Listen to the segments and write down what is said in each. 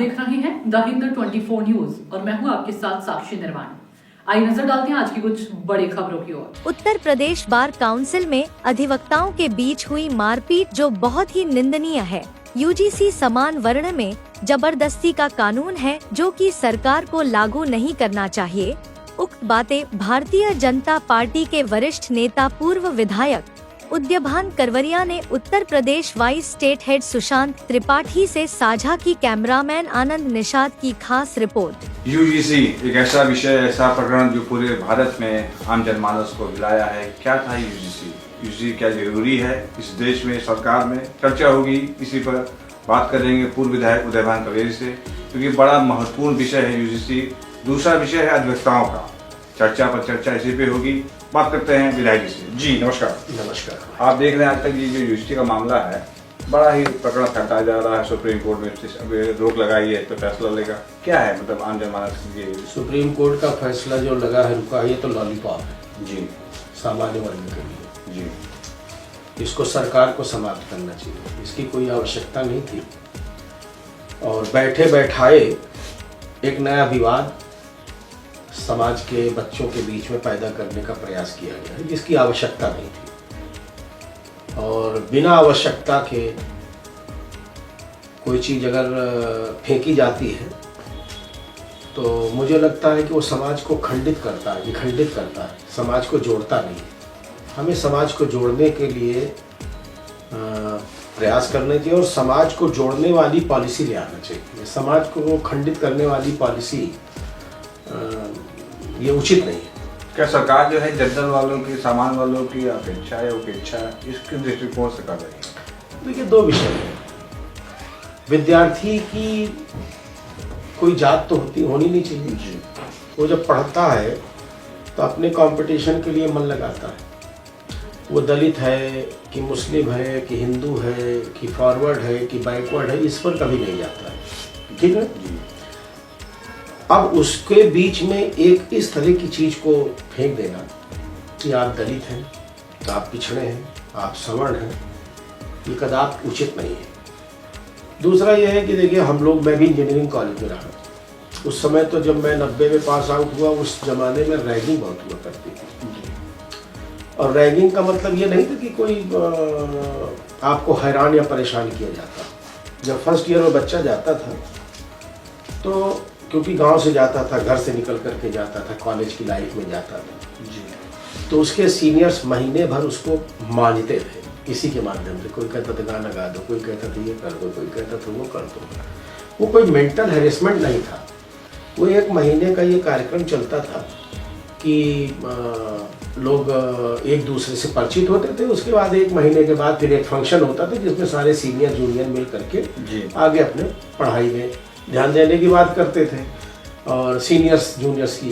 देख रहे हैं द हिंद 24 न्यूज और मैं हूं आपके साथ साक्षी निर्वाण। आइए नजर डालते हैं आज की कुछ बड़ी खबरों की ओर। उत्तर प्रदेश बार काउंसिल में अधिवक्ताओं के बीच हुई मारपीट जो बहुत ही निंदनीय है। यूजीसी समान वर्ण में जबरदस्ती का कानून है जो कि सरकार को लागू नहीं करना चाहिए। उक्त बातें भारतीय जनता पार्टी के वरिष्ठ नेता पूर्व विधायक उद्यभान करवरिया ने Uttar Pradesh vice state head Sushant Tripathi से साझा की। कैमरामैन आनंद निषाद की खास रिपोर्ट। यूजीसी एक ऐसा विषय, ऐसा प्रकरण जो पूरे भारत में आम जनमानस को हिलाया है। क्या था यूजीसी क्या जरूरी है इस देश में, सरकार में? चर्चा होगी, इसी पर बात करेंगे पूर्व विधायक उद्यभान करवरिया से, क्योंकि बड़ा महत्वपूर्ण विषय है यूजीसी। दूसरा विषय है अधिवक्ताओं का, चर्चा पर चर्चा इसी पे होगी। बात करते हैं विधायक जी से। जी नमस्कार। नमस्कार। आप देख रहे हैं आज तक ये जो यूजीसी का मामला है, बड़ा ही प्रकरण फैलाया जा रहा है। सुप्रीम कोर्ट में रोक लगाई है तो फैसला लेगा, क्या है मतलब आम जनमानस के? सुप्रीम कोर्ट का फैसला जो लगा है, रुका है, ये तो लॉलीपॉप है जी, सामान्य वर्ग के लिए। जी, इसको सरकार को समाप्त करना चाहिए, इसकी कोई आवश्यकता नहीं थी। और बैठे बैठाए एक नया विवाद समाज के बच्चों के बीच में पैदा करने का प्रयास किया गया है, जिसकी आवश्यकता नहीं थी। और बिना आवश्यकता के कोई चीज़ अगर फेंकी जाती है तो मुझे लगता है कि वो समाज को खंडित करता है, विखंडित करता है, समाज को जोड़ता नहीं है। हमें समाज को जोड़ने के लिए प्रयास करने चाहिए और समाज को जोड़ने वाली पॉलिसी ले आना चाहिए। समाज को खंडित करने वाली पॉलिसी ये उचित नहीं है। क्या सरकार जो है जनरल वालों की, सामान्य वालों की अपेक्षा या उपेक्षा इसके दृष्टिकोण से कर रही है? देखिए, दो विषय हैं। विद्यार्थी की कोई जात तो होनी नहीं चाहिए जी। वो जब पढ़ता है तो अपने कंपटीशन के लिए मन लगाता है। वो दलित है कि मुस्लिम है कि हिंदू है कि फॉरवर्ड है कि बैकवर्ड है, इस पर कभी नहीं जाता है, ठीक है जी। अब उसके बीच में एक इस तरह की चीज को फेंक देना कि आप दलित हैं, आप पिछड़े हैं, आप सवर्ण हैं, ये कदापि उचित नहीं है। दूसरा यह है कि देखिए, हम लोग, मैं भी इंजीनियरिंग कॉलेज में रहा। उस समय तो जब मैं 90 में पास आउट हुआ, उस जमाने में रैगिंग बहुत हुआ करती थी। और रैगिंग का मतलब ये नहीं था कि कोई आपको हैरान या परेशान किया जाता। जब फर्स्ट ईयर में बच्चा जाता था तो क्योंकि गांव से जाता था, घर से निकल करके जाता था, कॉलेज की लाइफ में जाता था जी, तो उसके सीनियर्स महीने भर उसको मानते थे इसी के माध्यम से। कोई कहता था गाना गा दो, कोई कहता था ये कर दो, कोई कहता था वो कर दो। वो कोई मेंटल हैरेसमेंट नहीं था। वो एक महीने का ये कार्यक्रम चलता था कि लोग एक दूसरे से परिचित होते थे। उसके बाद एक महीने के बाद फिर एक फंक्शन होता था जिसमें सारे सीनियर जूनियर मिल करके आगे अपने पढ़ाई में ध्यान देने की बात करते थे और सीनियर्स जूनियर्स की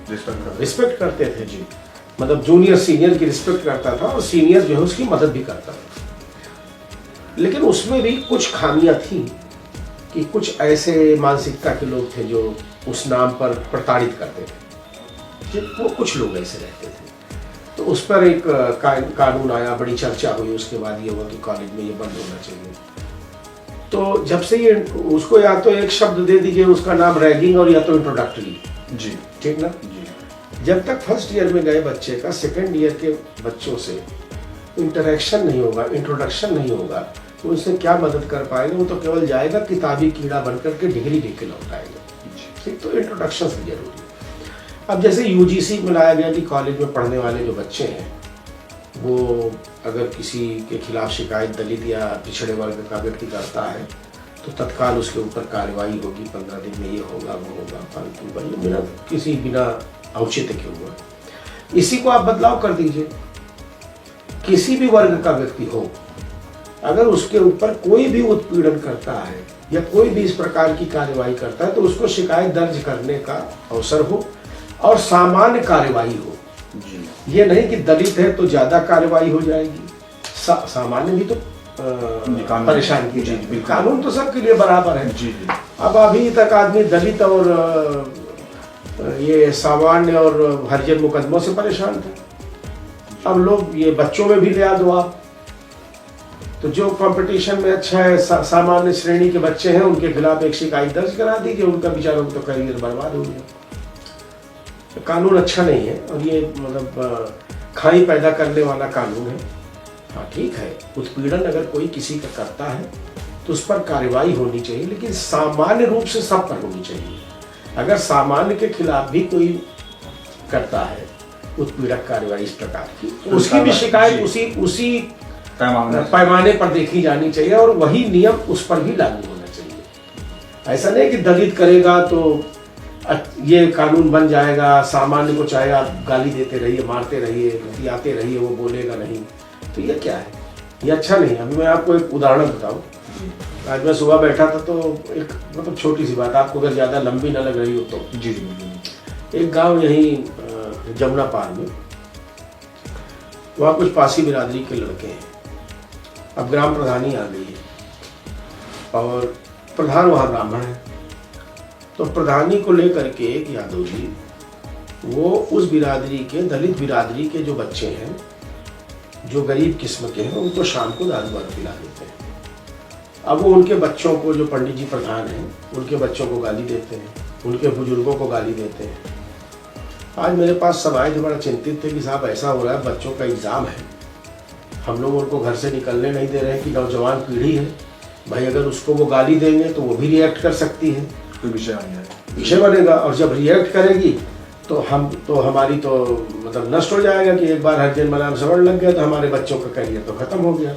रिस्पेक्ट करते थे जी। मतलब जूनियर सीनियर की रिस्पेक्ट करता था और सीनियर जो है उसकी मदद भी करता था। लेकिन उसमें भी कुछ खामियां थी कि कुछ ऐसे मानसिकता के लोग थे जो उस नाम पर प्रताड़ित करते थे। वो कुछ लोग ऐसे रहते थे। तो उस पर एक कानून आया, बड़ी चर्चा हुई। उसके बाद ये हुआ कि कॉलेज में ये बंद होना चाहिए। तो जब से ये, उसको या तो एक शब्द दे दीजिए, उसका नाम रैगिंग, और या तो इंट्रोडक्टरी जी, ठीक ना जी। जब तक फर्स्ट ईयर में गए बच्चे का सेकंड ईयर के बच्चों से इंटरेक्शन नहीं होगा, इंट्रोडक्शन नहीं होगा, तो उनसे क्या मदद कर पाएंगे? वो तो केवल जाएगा किताबी कीड़ा बन करके डिग्री लेके लौट आएगा। ठीक, तो इंट्रोडक्शन से जरूरी है। अब जैसे यूजीसी में लाया गया कि कॉलेज में पढ़ने वाले जो बच्चे हैं वो अगर किसी के खिलाफ शिकायत दलित या पिछड़े वर्ग का व्यक्ति करता है तो तत्काल उसके ऊपर कार्रवाई होगी, 15 दिन में ये होगा वो होगा, फालतू का ये बिना औचित्य के हुआ। इसी को आप बदलाव कर दीजिए। किसी भी वर्ग का व्यक्ति हो, अगर उसके ऊपर कोई भी उत्पीड़न करता है या कोई भी इस प्रकार की कार्रवाई करता है तो उसको शिकायत दर्ज करने का अवसर हो और सामान्य कार्रवाई हो जी। ये नहीं कि दलित है तो ज्यादा कार्रवाई हो जाएगी, सामान्य भी तो परेशान की जाएगी। कानून तो सबके लिए बराबर है जी। अब अभी तक आदमी दलित और ये सामान्य और हरिजन मुकदमों से परेशान थे। अब लोग ये बच्चों में भी ले आ दो आप, तो जो कंपटीशन में अच्छा है, सामान्य श्रेणी के बच्चे हैं, उनके खिलाफ एक शिकायत दर्ज करा दीजिए, उनका बेचारों को तो करियर बर्बाद हो गया। कानून अच्छा नहीं है और ये मतलब खाई पैदा करने वाला कानून है। हाँ ठीक है, उत्पीड़न अगर कोई किसी का करता है तो उस पर कार्रवाई होनी चाहिए, लेकिन सामान्य रूप से सब पर होनी चाहिए। अगर सामान्य के खिलाफ भी कोई करता है उत्पीड़क कार्रवाई इस प्रकार की, तो उसकी भी शिकायत उसी पैमाने पर देखी जानी चाहिए और वही नियम उस पर भी लागू होना चाहिए। ऐसा नहीं कि दलित करेगा तो ये कानून बन जाएगा, सामान्य को चाहे आप गाली देते रहिए, मारते रहिए, बतियाते रहिए, वो बोलेगा नहीं, तो ये क्या है? ये अच्छा नहीं। अभी मैं आपको एक उदाहरण बताऊं। आज मैं सुबह बैठा था तो एक मतलब छोटी सी बात, आपको अगर ज़्यादा लंबी ना लग रही हो तो। जी। एक गांव यहीं जमुना पार में, वहाँ कुछ पासी बिरादरी के लड़के हैं। अब ग्राम प्रधानी आ गई है और प्रधान वहाँ ब्राह्मण है, तो प्रधानी को लेकर के एक यादव जी वो उस बिरादरी के, दलित बिरादरी के जो बच्चे हैं, जो गरीब किस्म के हैं, उनको शाम को दारू वारू पिला देते हैं। अब वो उनके बच्चों को, जो पंडित जी प्रधान हैं, उनके बच्चों को गाली देते हैं, उनके बुजुर्गों को गाली देते हैं। आज मेरे पास सब आए थे, बड़ा चिंतित थे कि साहब ऐसा हो रहा है, बच्चों का एग्ज़ाम है, हम लोग उनको घर से निकलने नहीं दे रहे हैं कि नौजवान पीढ़ी है भाई, अगर उसको वो गाली देंगे तो वो भी रिएक्ट कर सकती है, कोई विषय बनेगा, और जब रिएक्ट करेगी तो हमारी तो मतलब नष्ट हो जाएगा कि एक बार हरिजन बनाम सवर्ण लग गया तो हमारे बच्चों का करियर तो खत्म हो गया।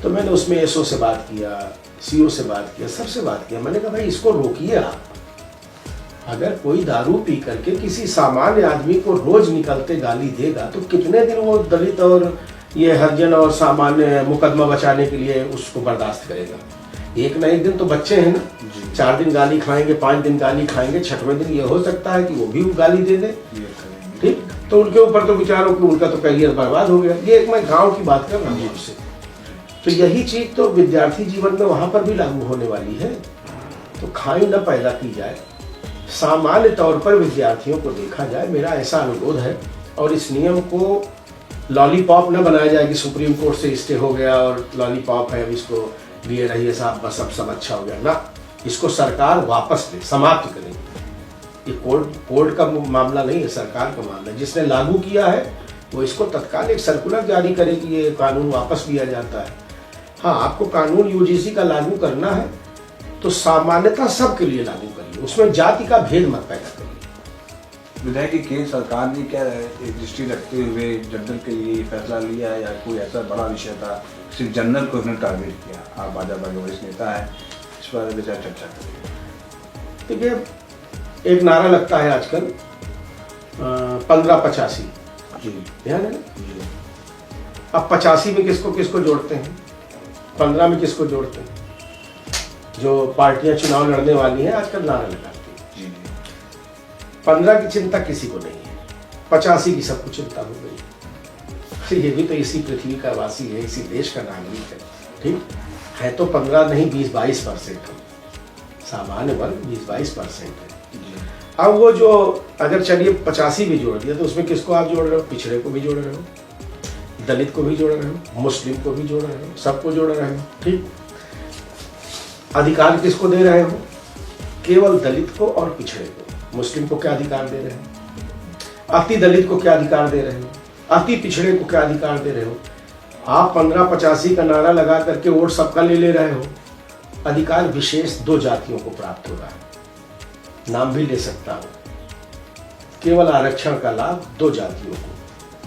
तो मैंने उसमें एसओ से बात किया, सीओ से बात किया, सबसे बात किया। मैंने कहा भाई इसको रोकिए आप। अगर कोई दारू पी करके किसी सामान्य आदमी को रोज निकलते गाली देगा तो कितने दिन वो दलित और ये हरिजन और सामान्य मुकदमा बचाने के लिए उसको बर्दाश्त करेगा? एक ना एक दिन तो बच्चे हैं ना, 4 दिन गाली खाएंगे, 5 दिन गाली खाएंगे, 6वें दिन ये हो सकता है कि वो भी गाली दे दे। ठीक, तो उनके ऊपर तो बेचारों को, उनका तो करियर बर्बाद हो गया। ये एक मैं गांव की बात कर रहा हूँ आपसे। तो यही चीज तो विद्यार्थी जीवन में वहां पर भी लागू होने वाली है। तो खाई न पैदा की जाए, सामान्य तौर पर विद्यार्थियों को देखा जाए, मेरा ऐसा अनुरोध है। और इस नियम को लॉलीपॉप न बनाया जाए कि सुप्रीम कोर्ट से स्टे हो गया और लॉलीपॉप है, अब इसको लिए रहिए साहब, बस अब सब अच्छा हो गया ना। इसको सरकार वापस ले, समाप्त करे। ये कोर्ट का मामला नहीं है, सरकार का मामला है। जिसने लागू किया है वो इसको तत्काल एक सर्कुलर जारी करे कि ये कानून वापस लिया जाता है। हाँ, आपको कानून यूजीसी का लागू करना है तो सामान्यतः सबके लिए लागू करिए, उसमें जाति का भेद मत पैदा करिए। विधायक की केंद्र सरकार ने क्या एक दृष्टि रखते हुए जनरल के लिए फैसला लिया है, या कोई ऐसा बड़ा विषय था सिर्फ जनरल को उन्होंने टारगेट किया? आप भाजपा के वरिष्ठ नेता है, इस बारे में चर्चा करिए। देखिए, एक नारा लगता है आजकल 1585, ध्यान है ना? अब 85 में किसको किसको जोड़ते हैं, 15 में किसको जोड़ते हैं? जो पार्टियां चुनाव लड़ने वाली हैं आजकल नारा लगाती हैं। 15 की चिंता किसी को नहीं है, 85 की सबको चिंता हो गई। ये भी तो इसी पृथ्वी का वासी है, इसी देश का नागरिक है। ठीक है, तो 15 नहीं 20-22% हम सामान्य वर्ग 20-22% है। अब वो जो अगर चलिए 85 भी जोड़ दिया तो उसमें किसको आप जोड़ रहे हो? पिछड़े को भी जोड़ रहे हो, दलित को भी जोड़ रहे हो, मुस्लिम को भी जोड़ रहे हो, सबको जोड़ रहे हो। ठीक, अधिकार किसको दे रहे हो? केवल दलित को और पिछड़े को। मुस्लिम को क्या अधिकार दे रहे हो? अति दलित को क्या अधिकार दे रहे हो? अति पिछड़े को क्या अधिकार दे रहे हो? आप 1585 का नारा लगा करके वोट सबका ले रहे हो। अधिकार विशेष 2 जातियों को प्राप्त हो रहा है, नाम भी ले सकता हूं। केवल आरक्षण का लाभ 2 जातियों को,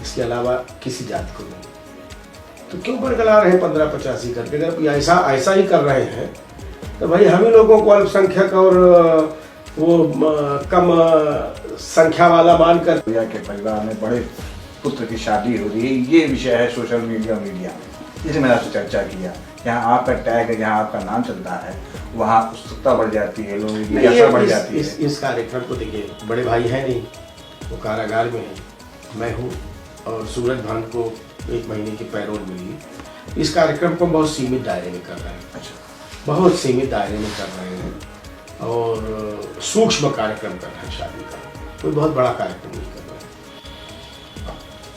इसके अलावा किसी जाति को नहीं। तो क्यों बरगला रहे हैं 1585 करके? अगर ऐसा ही कर रहे हैं तो भाई हम ही लोगों को अल्पसंख्यक और वो कम संख्या वाला मानकर के परिवार में बड़े पुत्र की शादी हो रही है, ये विषय है सोशल मीडिया में, जिसे मैंने आपसे चर्चा किया। यहाँ आपका टैग है, जहाँ आपका नाम चलता है, वहाँ उत्सुकता बढ़ जाती है, लोगों की जिज्ञासा बढ़ जाती है। इस कार्यक्रम को देखिए, बड़े भाई हैं नहीं, वो कारागार में है, मैं हूँ, और सूरज भान को 1 महीने की पैरोल मिली। इस कार्यक्रम को बहुत सीमित दायरे में कर रहे हैं। अच्छा, बहुत सीमित दायरे में कर रहे हैं और सूक्ष्म कार्यक्रम कर रहे हैं, शादी का कोई बहुत बड़ा कार्यक्रम नहीं कर रहे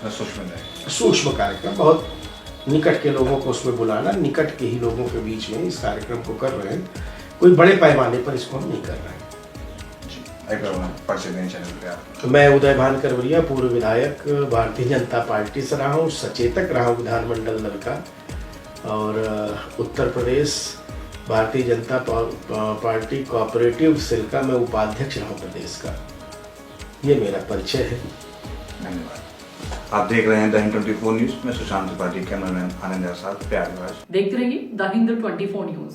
हैं। सूक्ष्म कार्यक्रम, बहुत निकट के लोगों को उसमें बुलाना, निकट के ही लोगों के बीच में इस कार्यक्रम को कर रहे हैं। कोई बड़े पैमाने पर इसको हम नहीं कर रहे हैं। तो मैं उदय भान करवरिया, पूर्व विधायक, भारतीय जनता पार्टी से रहा हूँ, सचेतक रहा हूँ विधानमंडल दल का, और Uttar Pradesh Bharatiya Janata party cooperative cell का मैं उपाध्यक्ष रहा हूँ प्रदेश का। ये मेरा परिचय है। धन्यवाद। आप देख रहे हैं द हिंद 24 न्यूज में सुशांत त्रिपाठी, कैमरामैन आनंद के साथ प्रयागराज। देखते रहिए द हिंद 24 न्यूज।